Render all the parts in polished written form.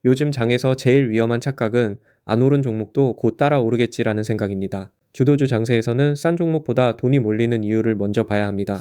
요즘 장에서 제일 위험한 착각은 안 오른 종목도 곧 따라 오르겠지라는 생각입니다. 주도주 장세에서는 싼 종목보다 돈이 몰리는 이유를 먼저 봐야 합니다.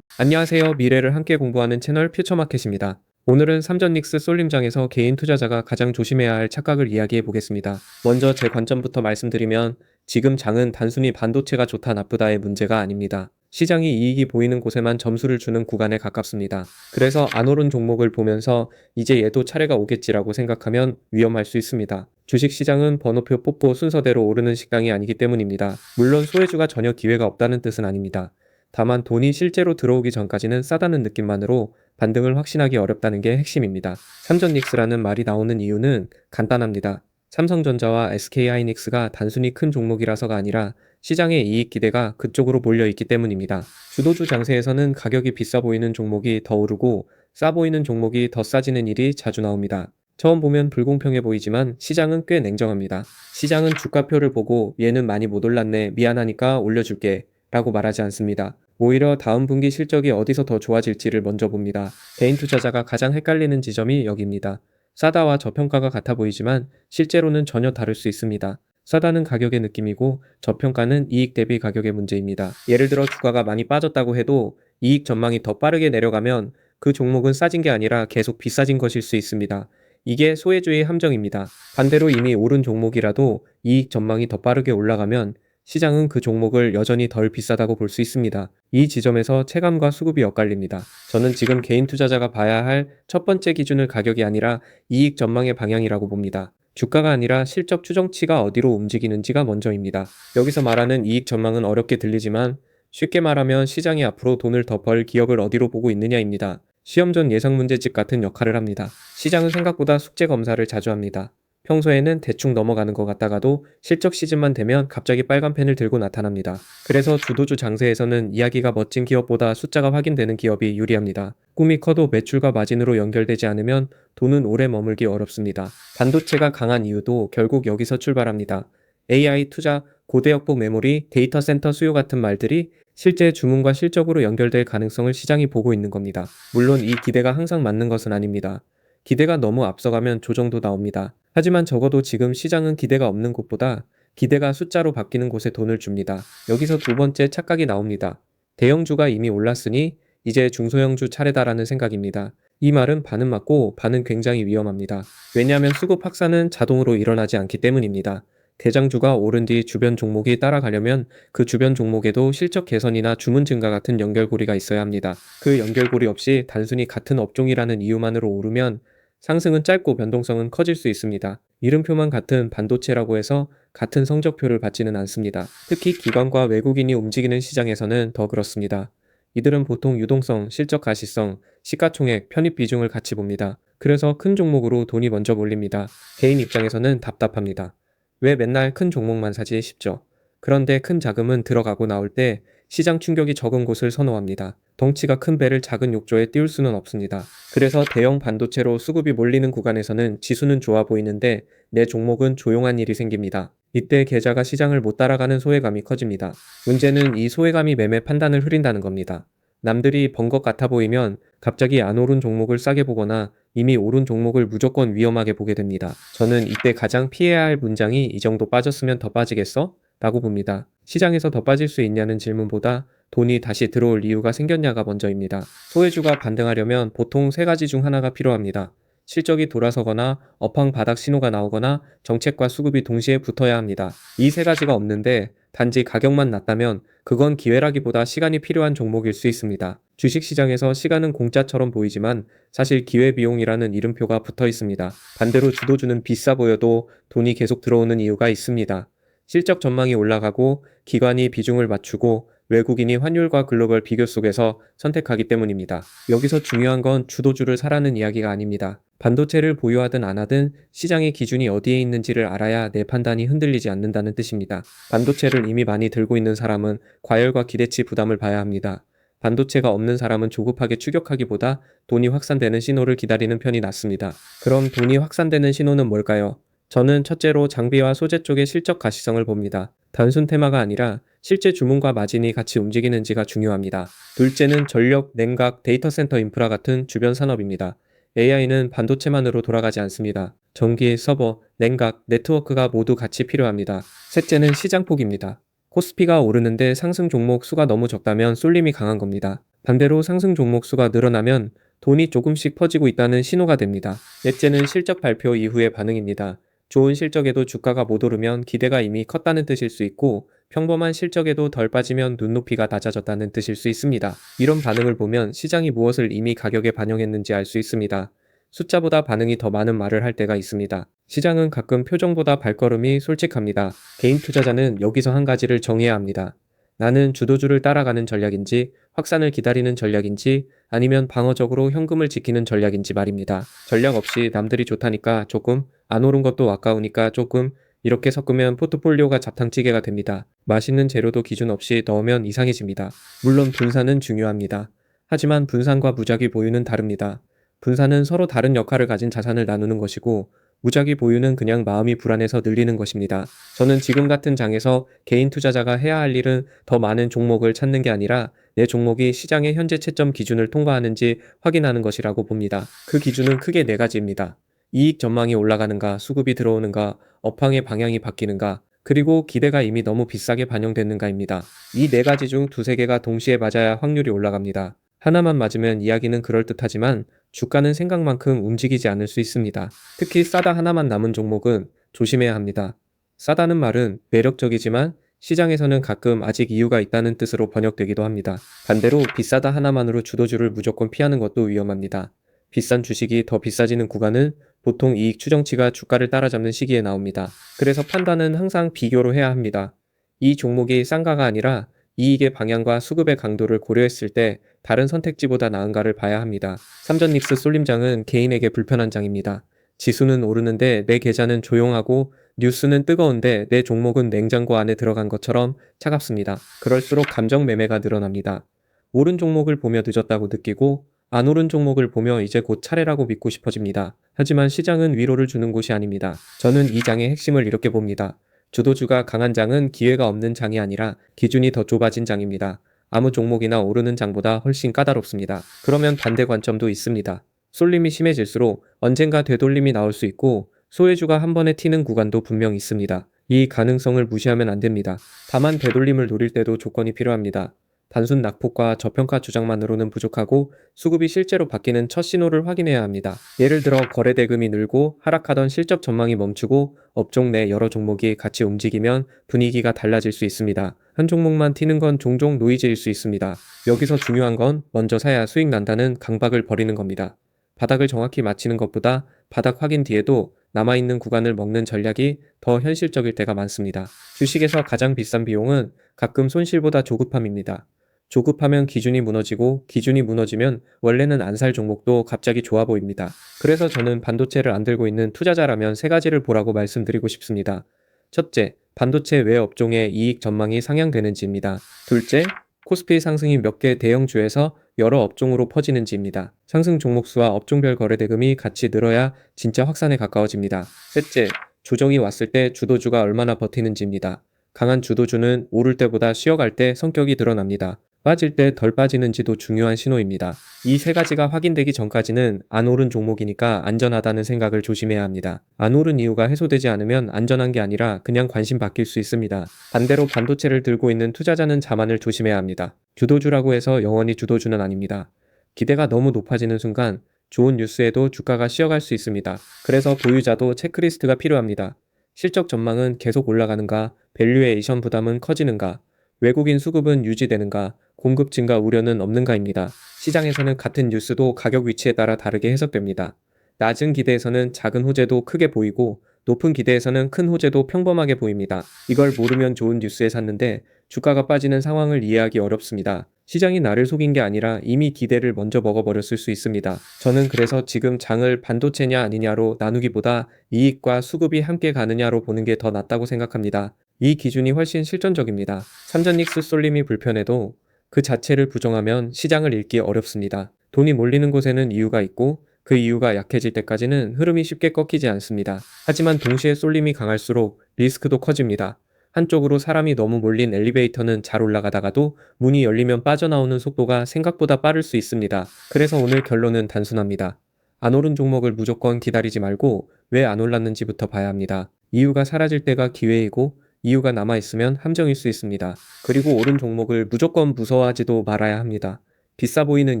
안녕하세요. 미래를 함께 공부하는 채널 퓨처마켓입니다. 오늘은 삼전닉스 쏠림장에서 개인 투자자가 가장 조심해야 할 착각을 이야기해 보겠습니다. 먼저 제 관점부터 말씀드리면 지금 장은 단순히 반도체가 좋다 나쁘다의 문제가 아닙니다. 시장이 이익이 보이는 곳에만 점수를 주는 구간에 가깝습니다. 그래서 안 오른 종목을 보면서 이제 얘도 차례가 오겠지라고 생각하면 위험할 수 있습니다. 주식시장은 번호표 뽀뽀 순서대로 오르는 식당이 아니기 때문입니다. 물론 소외주가 전혀 기회가 없다는 뜻은 아닙니다. 다만 돈이 실제로 들어오기 전까지는 싸다는 느낌만으로 반등을 확신하기 어렵다는 게 핵심입니다. 삼전닉스라는 말이 나오는 이유는 간단합니다. 삼성전자와 SK하이닉스가 단순히 큰 종목이라서가 아니라 시장의 이익 기대가 그쪽으로 몰려 있기 때문입니다. 주도주 장세에서는 가격이 비싸 보이는 종목이 더 오르고 싸 보이는 종목이 더 싸지는 일이 자주 나옵니다. 처음 보면 불공평해 보이지만 시장은 꽤 냉정합니다. 시장은 주가표를 보고 얘는 많이 못 올랐네, 미안하니까 올려줄게 라고 말하지 않습니다. 오히려 다음 분기 실적이 어디서 더 좋아질지를 먼저 봅니다. 개인 투자자가 가장 헷갈리는 지점이 여기입니다. 싸다와 저평가가 같아 보이지만 실제로는 전혀 다를 수 있습니다. 싸다는 가격의 느낌이고 저평가는 이익 대비 가격의 문제입니다. 예를 들어 주가가 많이 빠졌다고 해도 이익 전망이 더 빠르게 내려가면 그 종목은 싸진 게 아니라 계속 비싸진 것일 수 있습니다. 이게 소외주의 함정입니다. 반대로 이미 오른 종목이라도 이익 전망이 더 빠르게 올라가면 시장은 그 종목을 여전히 덜 비싸다고 볼 수 있습니다. 이 지점에서 체감과 수급이 엇갈립니다. 저는 지금 개인 투자자가 봐야 할 첫 번째 기준을 가격이 아니라 이익 전망의 방향이라고 봅니다. 주가가 아니라 실적 추정치가 어디로 움직이는지가 먼저입니다. 여기서 말하는 이익 전망은 어렵게 들리지만 쉽게 말하면 시장이 앞으로 돈을 더 벌 기업을 어디로 보고 있느냐입니다. 시험 전 예상 문제집 같은 역할을 합니다. 시장은 생각보다 숙제 검사를 자주 합니다. 평소에는 대충 넘어가는 것 같다가도 실적 시즌만 되면 갑자기 빨간 펜을 들고 나타납니다. 그래서 주도주 장세에서는 이야기가 멋진 기업보다 숫자가 확인되는 기업이 유리합니다. 꿈이 커도 매출과 마진으로 연결되지 않으면 돈은 오래 머물기 어렵습니다. 반도체가 강한 이유도 결국 여기서 출발합니다. AI 투자, 고대역폭 메모리, 데이터 센터 수요 같은 말들이 실제 주문과 실적으로 연결될 가능성을 시장이 보고 있는 겁니다. 물론 이 기대가 항상 맞는 것은 아닙니다. 기대가 너무 앞서가면 조정도 나옵니다. 하지만 적어도 지금 시장은 기대가 없는 곳보다 기대가 숫자로 바뀌는 곳에 돈을 줍니다. 여기서 두 번째 착각이 나옵니다. 대형주가 이미 올랐으니 이제 중소형주 차례다라는 생각입니다. 이 말은 반은 맞고 반은 굉장히 위험합니다. 왜냐하면 수급 확산은 자동으로 일어나지 않기 때문입니다. 대장주가 오른 뒤 주변 종목이 따라가려면 그 주변 종목에도 실적 개선이나 주문 증가 같은 연결고리가 있어야 합니다. 그 연결고리 없이 단순히 같은 업종이라는 이유만으로 오르면 상승은 짧고 변동성은 커질 수 있습니다. 이름표만 같은 반도체라고 해서 같은 성적표를 받지는 않습니다. 특히 기관과 외국인이 움직이는 시장에서는 더 그렇습니다. 이들은 보통 유동성, 실적 가시성, 시가총액, 편입 비중을 같이 봅니다. 그래서 큰 종목으로 돈이 먼저 몰립니다. 개인 입장에서는 답답합니다. 왜 맨날 큰 종목만 사지 싶죠. 그런데 큰 자금은 들어가고 나올 때 시장 충격이 적은 곳을 선호합니다. 덩치가 큰 배를 작은 욕조에 띄울 수는 없습니다. 그래서 대형 반도체로 수급이 몰리는 구간에서는 지수는 좋아 보이는데 내 종목은 조용한 일이 생깁니다. 이때 계좌가 시장을 못 따라가는 소외감이 커집니다. 문제는 이 소외감이 매매 판단을 흐린다는 겁니다. 남들이 번 것 같아 보이면 갑자기 안 오른 종목을 싸게 보거나 이미 오른 종목을 무조건 위험하게 보게 됩니다. 저는 이때 가장 피해야 할 문장이 이 정도 빠졌으면 더 빠지겠어? 라고 봅니다. 시장에서 더 빠질 수 있냐는 질문보다 돈이 다시 들어올 이유가 생겼냐가 먼저입니다. 소외주가 반등하려면 보통 세 가지 중 하나가 필요합니다. 실적이 돌아서거나 업황 바닥 신호가 나오거나 정책과 수급이 동시에 붙어야 합니다. 이 세 가지가 없는데 단지 가격만 낮다면 그건 기회라기보다 시간이 필요한 종목일 수 있습니다. 주식시장에서 시간은 공짜처럼 보이지만 사실 기회비용이라는 이름표가 붙어 있습니다. 반대로 주도주는 비싸 보여도 돈이 계속 들어오는 이유가 있습니다. 실적 전망이 올라가고 기관이 비중을 맞추고 외국인이 환율과 글로벌 비교 속에서 선택하기 때문입니다. 여기서 중요한 건 주도주를 사라는 이야기가 아닙니다. 반도체를 보유하든 안 하든 시장의 기준이 어디에 있는지를 알아야 내 판단이 흔들리지 않는다는 뜻입니다. 반도체를 이미 많이 들고 있는 사람은 과열과 기대치 부담을 봐야 합니다. 반도체가 없는 사람은 조급하게 추격하기보다 돈이 확산되는 신호를 기다리는 편이 낫습니다. 그럼 돈이 확산되는 신호는 뭘까요? 저는 첫째로 장비와 소재 쪽의 실적 가시성을 봅니다. 단순 테마가 아니라 실제 주문과 마진이 같이 움직이는지가 중요합니다. 둘째는 전력, 냉각, 데이터 센터 인프라 같은 주변 산업입니다. AI는 반도체만으로 돌아가지 않습니다. 전기, 서버, 냉각, 네트워크가 모두 같이 필요합니다. 셋째는 시장 폭입니다. 코스피가 오르는데 상승 종목 수가 너무 적다면 쏠림이 강한 겁니다. 반대로 상승 종목 수가 늘어나면 돈이 조금씩 퍼지고 있다는 신호가 됩니다. 넷째는 실적 발표 이후의 반응입니다. 좋은 실적에도 주가가 못 오르면 기대가 이미 컸다는 뜻일 수 있고, 평범한 실적에도 덜 빠지면 눈높이가 낮아졌다는 뜻일 수 있습니다. 이런 반응을 보면 시장이 무엇을 이미 가격에 반영했는지 알 수 있습니다. 숫자보다 반응이 더 많은 말을 할 때가 있습니다. 시장은 가끔 표정보다 발걸음이 솔직합니다. 개인 투자자는 여기서 한 가지를 정해야 합니다. 나는 주도주를 따라가는 전략인지, 확산을 기다리는 전략인지, 아니면 방어적으로 현금을 지키는 전략인지 말입니다. 전략 없이 남들이 좋다니까 조금, 안 오른 것도 아까우니까 조금, 이렇게 섞으면 포트폴리오가 잡탕찌개가 됩니다. 맛있는 재료도 기준 없이 넣으면 이상해집니다. 물론 분산은 중요합니다. 하지만 분산과 무작위 보유는 다릅니다. 분산은 서로 다른 역할을 가진 자산을 나누는 것이고, 무작위 보유는 그냥 마음이 불안해서 늘리는 것입니다. 저는 지금 같은 장에서 개인 투자자가 해야 할 일은 더 많은 종목을 찾는 게 아니라 내 종목이 시장의 현재 채점 기준을 통과하는지 확인하는 것이라고 봅니다. 그 기준은 크게 네 가지입니다. 이익 전망이 올라가는가, 수급이 들어오는가, 업황의 방향이 바뀌는가, 그리고 기대가 이미 너무 비싸게 반영됐는가입니다. 이 네 가지 중 두세 개가 동시에 맞아야 확률이 올라갑니다. 하나만 맞으면 이야기는 그럴듯하지만 주가는 생각만큼 움직이지 않을 수 있습니다. 특히 싸다 하나만 남은 종목은 조심해야 합니다. 싸다는 말은 매력적이지만 시장에서는 가끔 아직 이유가 있다는 뜻으로 번역되기도 합니다. 반대로 비싸다 하나만으로 주도주를 무조건 피하는 것도 위험합니다. 비싼 주식이 더 비싸지는 구간은 보통 이익 추정치가 주가를 따라잡는 시기에 나옵니다. 그래서 판단은 항상 비교로 해야 합니다. 이 종목이 싼가가 아니라 이익의 방향과 수급의 강도를 고려했을 때 다른 선택지보다 나은가를 봐야 합니다. 삼전닉스 쏠림장은 개인에게 불편한 장입니다. 지수는 오르는데 내 계좌는 조용하고 뉴스는 뜨거운데 내 종목은 냉장고 안에 들어간 것처럼 차갑습니다. 그럴수록 감정 매매가 늘어납니다. 오른 종목을 보며 늦었다고 느끼고 안 오른 종목을 보며 이제 곧 차례라고 믿고 싶어집니다. 하지만 시장은 위로를 주는 곳이 아닙니다. 저는 이 장의 핵심을 이렇게 봅니다. 주도주가 강한 장은 기회가 없는 장이 아니라 기준이 더 좁아진 장입니다. 아무 종목이나 오르는 장보다 훨씬 까다롭습니다. 그러면 반대 관점도 있습니다. 쏠림이 심해질수록 언젠가 되돌림이 나올 수 있고 소외주가 한 번에 튀는 구간도 분명 있습니다. 이 가능성을 무시하면 안 됩니다. 다만 되돌림을 노릴 때도 조건이 필요합니다. 단순 낙폭과 저평가 주장만으로는 부족하고 수급이 실제로 바뀌는 첫 신호를 확인해야 합니다. 예를 들어 거래 대금이 늘고 하락하던 실적 전망이 멈추고 업종 내 여러 종목이 같이 움직이면 분위기가 달라질 수 있습니다. 한 종목만 튀는 건 종종 노이즈일 수 있습니다. 여기서 중요한 건 먼저 사야 수익 난다는 강박을 버리는 겁니다. 바닥을 정확히 맞히는 것보다 바닥 확인 뒤에도 남아있는 구간을 먹는 전략이 더 현실적일 때가 많습니다. 주식에서 가장 비싼 비용은 가끔 손실보다 조급함입니다. 조급하면 기준이 무너지고 기준이 무너지면 원래는 안 살 종목도 갑자기 좋아 보입니다. 그래서 저는 반도체를 안 들고 있는 투자자라면 세 가지를 보라고 말씀드리고 싶습니다. 첫째, 반도체 외 업종의 이익 전망이 상향되는지입니다. 둘째, 코스피 상승이 몇 개 대형주에서 여러 업종으로 퍼지는지입니다. 상승 종목 수와 업종별 거래 대금이 같이 늘어야 진짜 확산에 가까워집니다. 셋째, 조정이 왔을 때 주도주가 얼마나 버티는지입니다. 강한 주도주는 오를 때보다 쉬어갈 때 성격이 드러납니다. 빠질 때 덜 빠지는지도 중요한 신호입니다. 이 세 가지가 확인되기 전까지는 안 오른 종목이니까 안전하다는 생각을 조심해야 합니다. 안 오른 이유가 해소되지 않으면 안전한 게 아니라 그냥 관심 바뀔 수 있습니다. 반대로 반도체를 들고 있는 투자자는 자만을 조심해야 합니다. 주도주라고 해서 영원히 주도주는 아닙니다. 기대가 너무 높아지는 순간 좋은 뉴스에도 주가가 쉬어갈 수 있습니다. 그래서 보유자도 체크리스트가 필요합니다. 실적 전망은 계속 올라가는가, 밸류에이션 부담은 커지는가, 외국인 수급은 유지되는가, 공급 증가 우려는 없는가입니다. 시장에서는 같은 뉴스도 가격 위치에 따라 다르게 해석됩니다. 낮은 기대에서는 작은 호재도 크게 보이고 높은 기대에서는 큰 호재도 평범하게 보입니다. 이걸 모르면 좋은 뉴스에 샀는데 주가가 빠지는 상황을 이해하기 어렵습니다. 시장이 나를 속인 게 아니라 이미 기대를 먼저 먹어버렸을 수 있습니다. 저는 그래서 지금 장을 반도체냐 아니냐로 나누기보다 이익과 수급이 함께 가느냐로 보는 게 더 낫다고 생각합니다. 이 기준이 훨씬 실전적입니다. 삼전닉스 쏠림이 불편해도 그 자체를 부정하면 시장을 읽기 어렵습니다. 돈이 몰리는 곳에는 이유가 있고 그 이유가 약해질 때까지는 흐름이 쉽게 꺾이지 않습니다. 하지만 동시에 쏠림이 강할수록 리스크도 커집니다. 한쪽으로 사람이 너무 몰린 엘리베이터는 잘 올라가다가도 문이 열리면 빠져나오는 속도가 생각보다 빠를 수 있습니다. 그래서 오늘 결론은 단순합니다. 안 오른 종목을 무조건 기다리지 말고 왜 안 올랐는지부터 봐야 합니다. 이유가 사라질 때가 기회이고 이유가 남아있으면 함정일 수 있습니다. 그리고 오른 종목을 무조건 무서워하지도 말아야 합니다. 비싸 보이는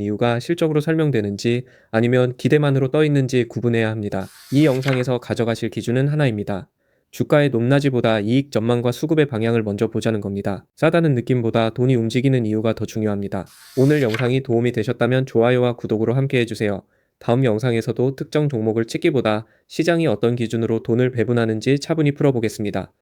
이유가 실적으로 설명되는지 아니면 기대만으로 떠 있는지 구분해야 합니다. 이 영상에서 가져가실 기준은 하나입니다. 주가의 높낮이보다 이익 전망과 수급의 방향을 먼저 보자는 겁니다. 싸다는 느낌보다 돈이 움직이는 이유가 더 중요합니다. 오늘 영상이 도움이 되셨다면 좋아요와 구독으로 함께 해주세요. 다음 영상에서도 특정 종목을 찍기보다 시장이 어떤 기준으로 돈을 배분하는지 차분히 풀어보겠습니다.